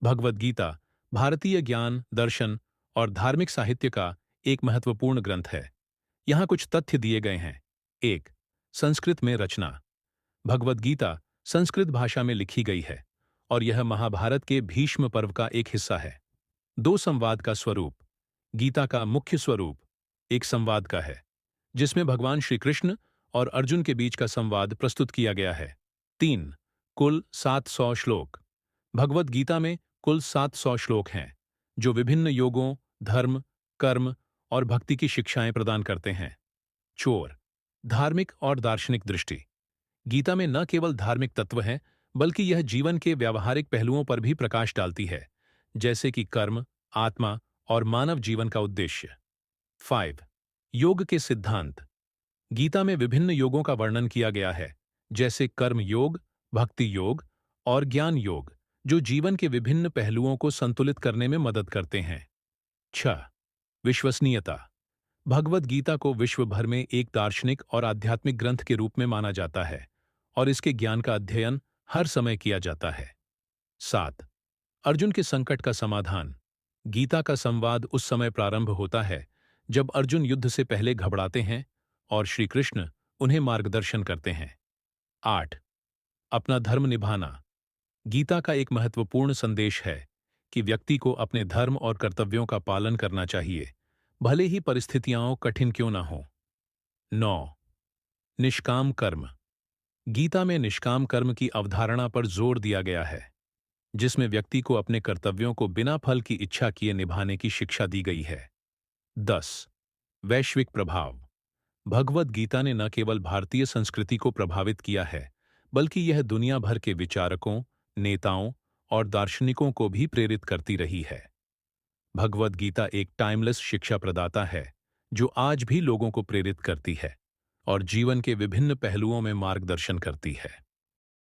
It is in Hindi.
भगवद गीता भारतीय ज्ञान, दर्शन और धार्मिक साहित्य का एक महत्वपूर्ण ग्रंथ है। यहाँ कुछ तथ्य दिए गए हैं। 1. संस्कृत में रचना। भगवद गीता संस्कृत भाषा में लिखी गई है और यह महाभारत के भीष्म पर्व का एक हिस्सा है। 2. संवाद का स्वरूप। गीता का मुख्य स्वरूप एक संवाद का है, जिसमें भगवान श्री कृष्ण और अर्जुन के बीच का संवाद प्रस्तुत किया गया है। 3. कुल 700 श्लोक। भगवद गीता में कुल 700 श्लोक हैं, जो विभिन्न योगों, धर्म, कर्म और भक्ति की शिक्षाएं प्रदान करते हैं। चोर धार्मिक और दार्शनिक दृष्टि। गीता में न केवल धार्मिक तत्व हैं, बल्कि यह जीवन के व्यावहारिक पहलुओं पर भी प्रकाश डालती है, जैसे कि कर्म, आत्मा और मानव जीवन का उद्देश्य। 5. योग के सिद्धांत। गीता में विभिन्न योगों का वर्णन किया गया है, जैसे कर्म योग, भक्ति योग और ज्ञान योग, जो जीवन के विभिन्न पहलुओं को संतुलित करने में मदद करते हैं। 6. विश्वसनीयता। भगवद गीता को विश्व भर में एक दार्शनिक और आध्यात्मिक ग्रंथ के रूप में माना जाता है और इसके ज्ञान का अध्ययन हर समय किया जाता है। 7. अर्जुन के संकट का समाधान। गीता का संवाद उस समय प्रारंभ होता है जब अर्जुन युद्ध से पहले घबराते हैं और श्री कृष्ण उन्हें मार्गदर्शन करते हैं। 8. अपना धर्म निभाना। गीता का एक महत्वपूर्ण संदेश है कि व्यक्ति को अपने धर्म और कर्तव्यों का पालन करना चाहिए, भले ही परिस्थितियां कठिन क्यों ना हो। 9. निष्काम कर्म। गीता में निष्काम कर्म की अवधारणा पर जोर दिया गया है, जिसमें व्यक्ति को अपने कर्तव्यों को बिना फल की इच्छा किए निभाने की शिक्षा दी गई है। 10. वैश्विक प्रभाव। भगवद गीता ने न केवल भारतीय संस्कृति को प्रभावित किया है, बल्कि यह दुनिया भर के विचारकों, नेताओं और दार्शनिकों को भी प्रेरित करती रही है। भगवद गीता एक टाइमलेस शिक्षा प्रदाता है, जो आज भी लोगों को प्रेरित करती है और जीवन के विभिन्न पहलुओं में मार्गदर्शन करती है।